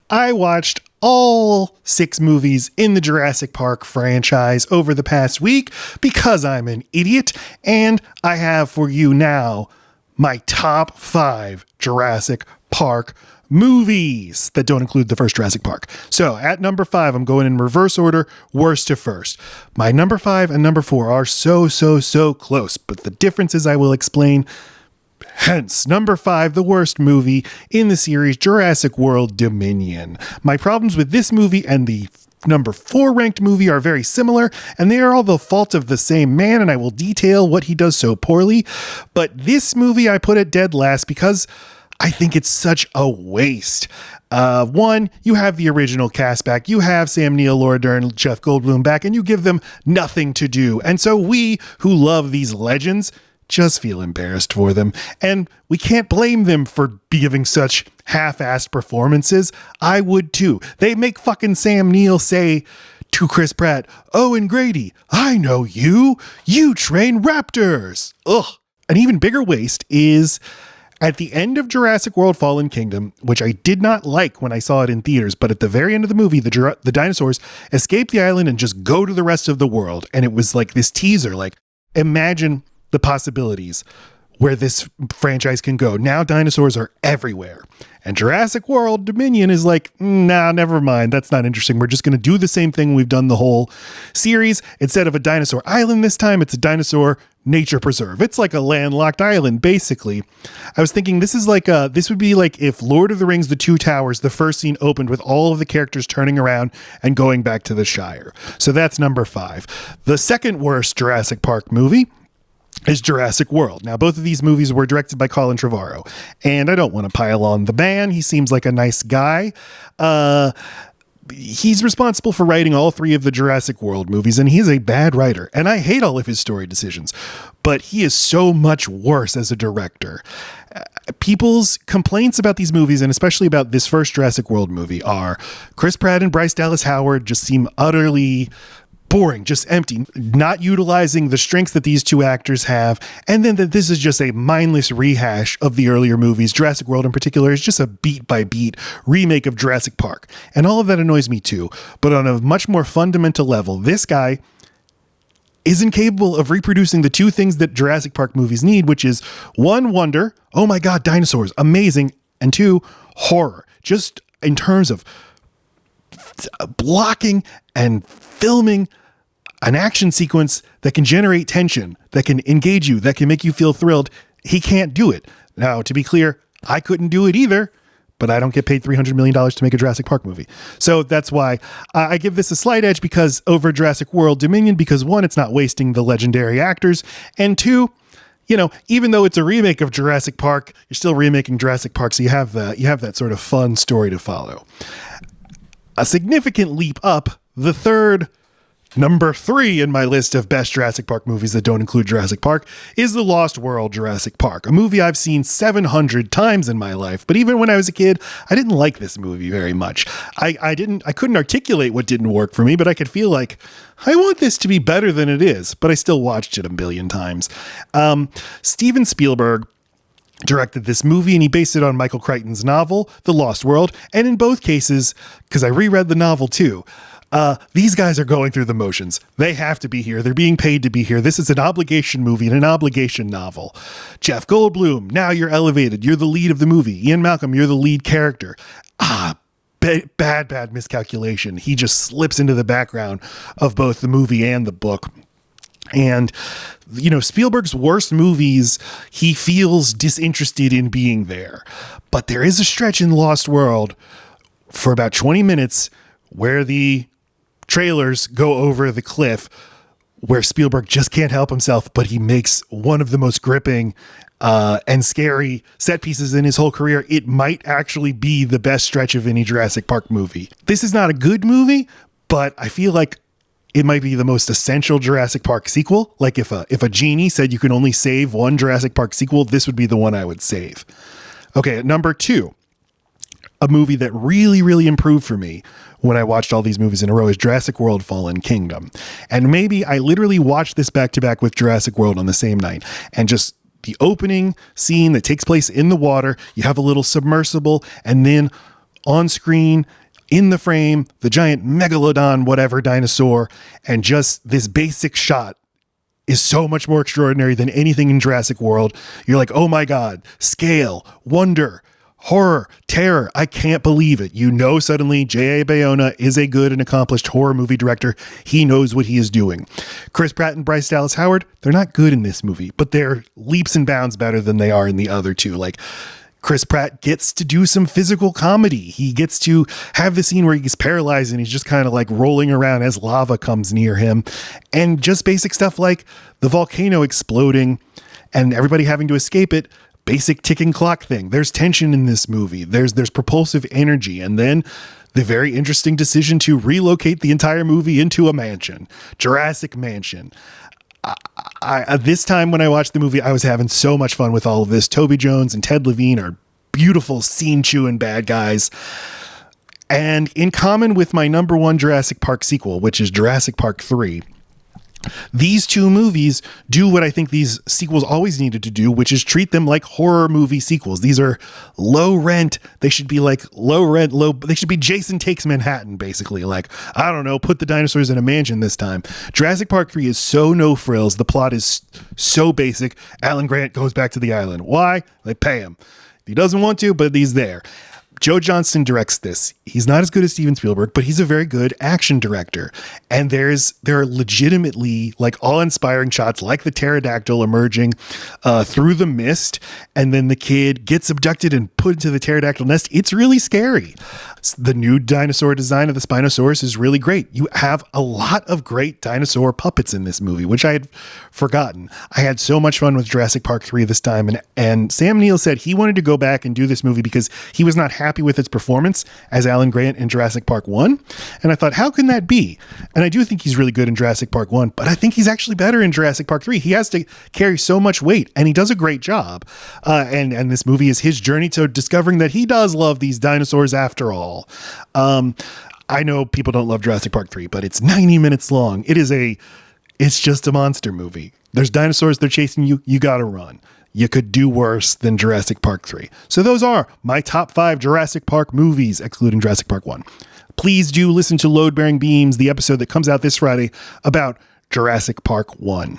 I watched all 6 movies in the Jurassic Park franchise over the past week because I'm an idiot, and I have for you now my top 5 Jurassic Park movies that don't include the first Jurassic Park. So at number 5, I'm going in reverse order, worst to first. My number 5 and number 4 are so close, but the differences I will explain. Hence, number 5, the worst movie in the series, Jurassic World Dominion. My problems with this movie and the number 4 ranked movie are very similar, and they are all the fault of the same man, and I will detail what he does so poorly. But this movie I put at dead last because I think it's such a waste. One, you have the original cast back, you have Sam Neill, Laura Dern, Jeff Goldblum back, and you give them nothing to do. And so we, who love these legends, just feel embarrassed for them. And we can't blame them for giving such half-assed performances. I would too. They make fucking Sam Neill say to Chris Pratt, "Owen Grady, I know you. You train raptors." Ugh. An even bigger waste is at the end of Jurassic World Fallen Kingdom, which I did not like when I saw it in theaters, but at the very end of the movie, the dinosaurs escape the island and just go to the rest of the world. And it was like this teaser, like, imagine the possibilities where this franchise can go. Now dinosaurs are everywhere. And Jurassic World Dominion is like, nah, never mind. That's not interesting. We're just going to do the same thing we've done the whole series. Instead of a dinosaur island this time, it's a dinosaur nature preserve. It's like a landlocked island, basically. I was thinking this would be like if Lord of the Rings, The Two Towers, the first scene opened with all of the characters turning around and going back to the Shire. So that's number 5. The second worst Jurassic Park movie is Jurassic World. Now, both of these movies were directed by Colin Trevorrow, and I don't want to pile on the man. He seems like a nice guy. He's responsible for writing all 3 of the Jurassic World movies, and he's a bad writer, and I hate all of his story decisions, but he is so much worse as a director. People's complaints about these movies, and especially about this first Jurassic World movie, are Chris Pratt and Bryce Dallas Howard just seem utterly boring, just empty, not utilizing the strengths that these 2 actors have, and then that this is just a mindless rehash of the earlier movies. Jurassic World in particular is just a beat-by-beat remake of Jurassic Park, and all of that annoys me too. But on a much more fundamental level, this guy isn't capable of reproducing the 2 things that Jurassic Park movies need, which is 1, wonder, oh my god, dinosaurs, amazing, and 2, horror, just in terms of blocking and filming an action sequence that can generate tension, that can engage you, that can make you feel thrilled. He can't do it. Now, to be clear, I couldn't do it either, but I don't get paid $300 million to make a Jurassic Park movie. So that's why I give this a slight edge because over Jurassic World Dominion, because 1, it's not wasting the legendary actors, and 2, you know, even though it's a remake of Jurassic Park, you're still remaking Jurassic Park, so you have that sort of fun story to follow. A significant leap up, the third, number 3 in my list of best Jurassic Park movies that don't include Jurassic Park, is The Lost World Jurassic Park, a movie I've seen 700 times in my life. But even when I was a kid, I didn't like this movie very much. I couldn't articulate what didn't work for me, but I could feel like, I want this to be better than it is, but I still watched it a billion times. Steven Spielberg directed this movie, and he based it on Michael Crichton's novel, The Lost World. And in both cases, because I reread the novel too, these guys are going through the motions. They have to be here. They're being paid to be here. This is an obligation movie and an obligation novel. Jeff Goldblum, now you're elevated. You're the lead of the movie. Ian Malcolm, you're the lead character. Bad miscalculation. He just slips into the background of both the movie and the book. And, you know, Spielberg's worst movies, he feels disinterested in being there. But there is a stretch in Lost World for about 20 minutes where the trailers go over the cliff where Spielberg just can't help himself, but he makes one of the most gripping and scary set pieces in his whole career. It might actually be the best stretch of any Jurassic Park movie. This is not a good movie, but I feel like it might be the most essential Jurassic Park sequel. Like if a genie said you can only save one Jurassic Park sequel, this would be the one I would save. Okay, at number 2, a movie that really improved for me when I watched all these movies in a row is Jurassic World Fallen Kingdom. And maybe I literally watched this back to back with Jurassic World on the same night. And just the opening scene that takes place in the water, you have a little submersible, and then on screen, in the frame, the giant megalodon, whatever dinosaur, and just this basic shot is so much more extraordinary than anything in Jurassic World. You're like, oh my God, scale, wonder, horror, terror. I can't believe it. You know, suddenly J.A. Bayona is a good and accomplished horror movie director. He knows what he is doing. Chris Pratt and Bryce Dallas Howard, they're not good in this movie, but they're leaps and bounds better than they are in the other two. Like, Chris Pratt gets to do some physical comedy. He gets to have the scene where he's paralyzed and he's just kind of like rolling around as lava comes near him. And just basic stuff like the volcano exploding and everybody having to escape it. Basic ticking clock thing. There's tension in this movie. There's propulsive energy. And then the very interesting decision to relocate the entire movie into a mansion. Jurassic Mansion. This time when I watched the movie, I was having so much fun with all of this. Toby Jones and Ted Levine are beautiful scene-chewing bad guys. And in common with my number one Jurassic Park sequel, which is Jurassic Park III, these two movies do what I think these sequels always needed to do, which is treat them like horror movie sequels. These are low rent. They should be like they should be Jason Takes Manhattan, basically. Like, I don't know, put the dinosaurs in a mansion this time. Jurassic Park 3 is so no frills. The plot is so basic. Alan Grant goes back to the island. Why? They pay him. He doesn't want to, but he's there. Joe Johnston directs this. He's not as good as Steven Spielberg, but he's a very good action director. And there are legitimately like awe-inspiring shots like the pterodactyl emerging through the mist. And then the kid gets abducted and put into the pterodactyl nest. It's really scary. The new dinosaur design of the Spinosaurus is really great. You have a lot of great dinosaur puppets in this movie, which I had forgotten. I had so much fun with Jurassic Park 3 this time. And Sam Neill said he wanted to go back and do this movie because he was not happy with its performance as Alan Grant in Jurassic Park 1. And I thought, how can that be? And I do think he's really good in Jurassic Park 1, but I think he's actually better in Jurassic Park 3. He has to carry so much weight and he does a great job. And this movie is his journey to discovering that he does love these dinosaurs after all. I know people don't love Jurassic Park 3, but it's 90 minutes long. It's just a monster movie. There's dinosaurs, they're chasing you. You got to run. You could do worse than Jurassic Park 3. So those are my top 5 Jurassic Park movies, excluding Jurassic Park 1. Please do listen to Load Bearing Beams, the episode that comes out this Friday about Jurassic Park 1.